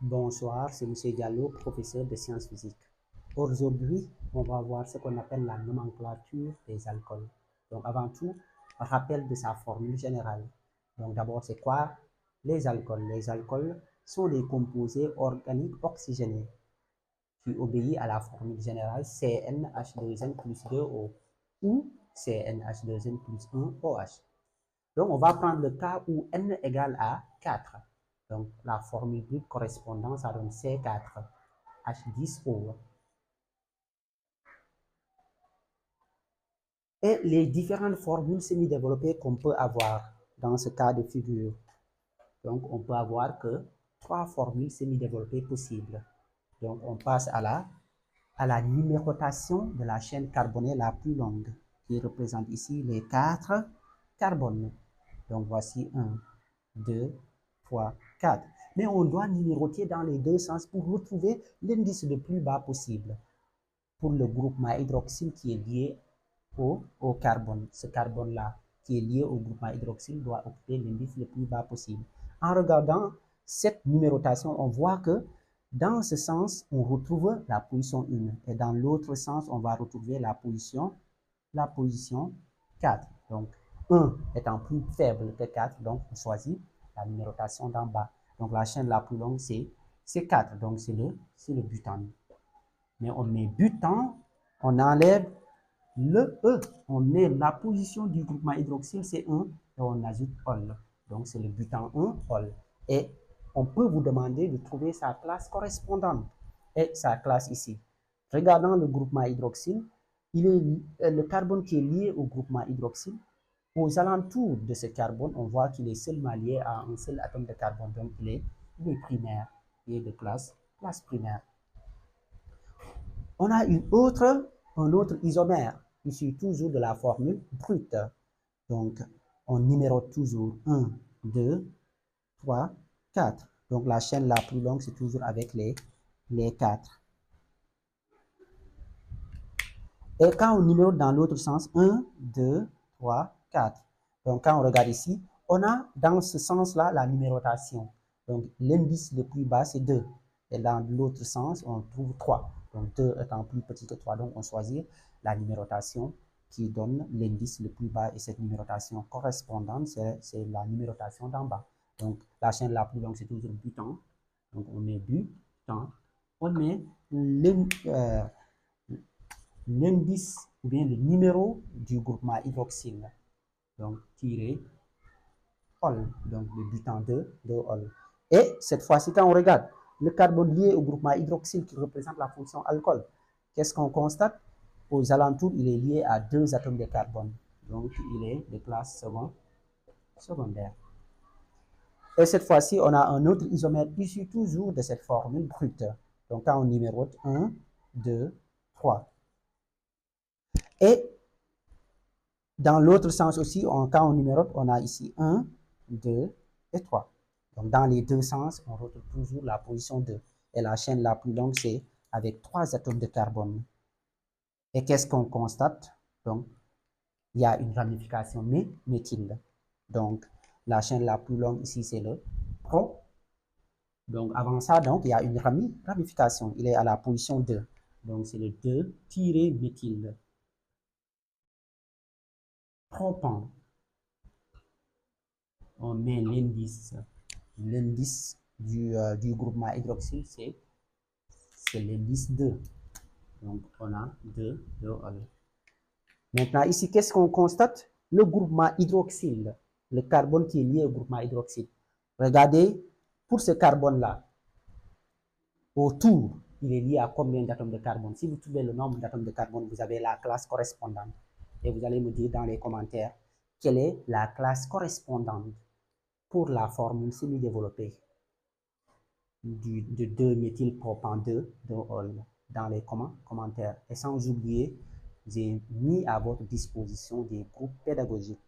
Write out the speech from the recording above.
Bonsoir, c'est M. Diallo, professeur de sciences physiques. Aujourd'hui, on va voir ce qu'on appelle la nomenclature des alcools. Donc, avant tout, rappel de sa formule générale. Donc, d'abord, c'est quoi les alcools? Les alcools sont des composés organiques oxygénés qui obéissent à la formule générale CnH2n plus 2O ou CnH2n plus 1OH. Donc, on va prendre le cas où n égale à 4. Donc, la formule brute correspondante, ça donne C4H10O. Et les différentes formules semi-développées qu'on peut avoir dans ce cas de figure. Donc, on peut avoir que 3 formules semi-développées possibles. Donc, on passe à la numérotation de la chaîne carbonée la plus longue, qui représente ici les 4 carbones. Donc, voici 1, 2, 3, 4. Mais on doit numéroter dans les deux sens pour retrouver l'indice le plus bas possible. Pour le groupement hydroxyle qui est lié au carbone, ce carbone-là qui est lié au groupement hydroxyle doit occuper l'indice le plus bas possible. En regardant cette numérotation, on voit que dans ce sens, on retrouve la position 1 et dans l'autre sens, on va retrouver la position 4. Donc, 1 étant plus faible que 4, donc on choisit la numérotation d'en bas. Donc, la chaîne la plus longue, c'est 4, donc c'est le butane. Mais on met butane, on enlève le E, on met la position du groupement hydroxyle, c'est 1, et on ajoute ol. Donc, c'est le butane 1, ol. Et on peut vous demander de trouver sa classe correspondante et sa classe ici. Regardant le groupement hydroxyle, le carbone qui est lié au groupement hydroxyle, aux alentours de ce carbone, on voit qu'il est seulement lié à un seul atome de carbone. Donc, il est primaire, il est de classe primaire. On a un autre isomère, issu toujours de la formule brute. Donc, on numérote toujours 1, 2, 3, 4. Donc, la chaîne la plus longue, c'est toujours avec les 4. Et quand on numérote dans l'autre sens, 1, 2, 3, 4. Donc, quand on regarde ici, on a dans ce sens-là la numérotation. Donc, l'indice le plus bas, c'est 2. Et dans l'autre sens, on trouve 3. Donc, 2 étant plus petit que 3, donc on choisit la numérotation qui donne l'indice le plus bas. Et cette numérotation correspondante, c'est la numérotation d'en bas. Donc, la chaîne la plus longue, c'est toujours butane. Donc, on met butane. On met l'indice ou bien le numéro du groupement hydroxyle. Donc, tiré ol. Donc, le butane 2 ol. Et cette fois-ci, quand on regarde le carbone lié au groupement hydroxyle qui représente la fonction alcool, qu'est-ce qu'on constate? Aux alentours, il est lié à 2 atomes de carbone. Donc, il est de classe secondaire. Et cette fois-ci, on a un autre isomère issu toujours de cette formule brute. Donc, quand on numérote 1, 2, 3. Et dans l'autre sens aussi, quand on numérote, on a ici 1, 2 et 3. Donc, dans les deux sens, on retrouve toujours la position 2. Et la chaîne la plus longue, c'est avec 3 atomes de carbone. Et qu'est-ce qu'on constate? Donc, il y a une ramification méthyle. Donc, la chaîne la plus longue ici, c'est le pro. Donc, avant ça, donc, il y a une ramification. Il est à la position 2. Donc, c'est le 2-méthyle. Propan. On met l'indice du groupement hydroxyle, c'est l'indice 2. Donc, on a 2 ol. Maintenant, ici, qu'est-ce qu'on constate? Le groupement hydroxyle, le carbone qui est lié au groupement hydroxyle. Regardez, pour ce carbone-là, autour, il est lié à combien d'atomes de carbone? Si vous trouvez le nombre d'atomes de carbone, vous avez la classe correspondante. Et vous allez me dire dans les commentaires quelle est la classe correspondante pour la formule semi-développée de 2-méthylpropan 2 ol dans les commentaires. Et sans oublier, j'ai mis à votre disposition des groupes pédagogiques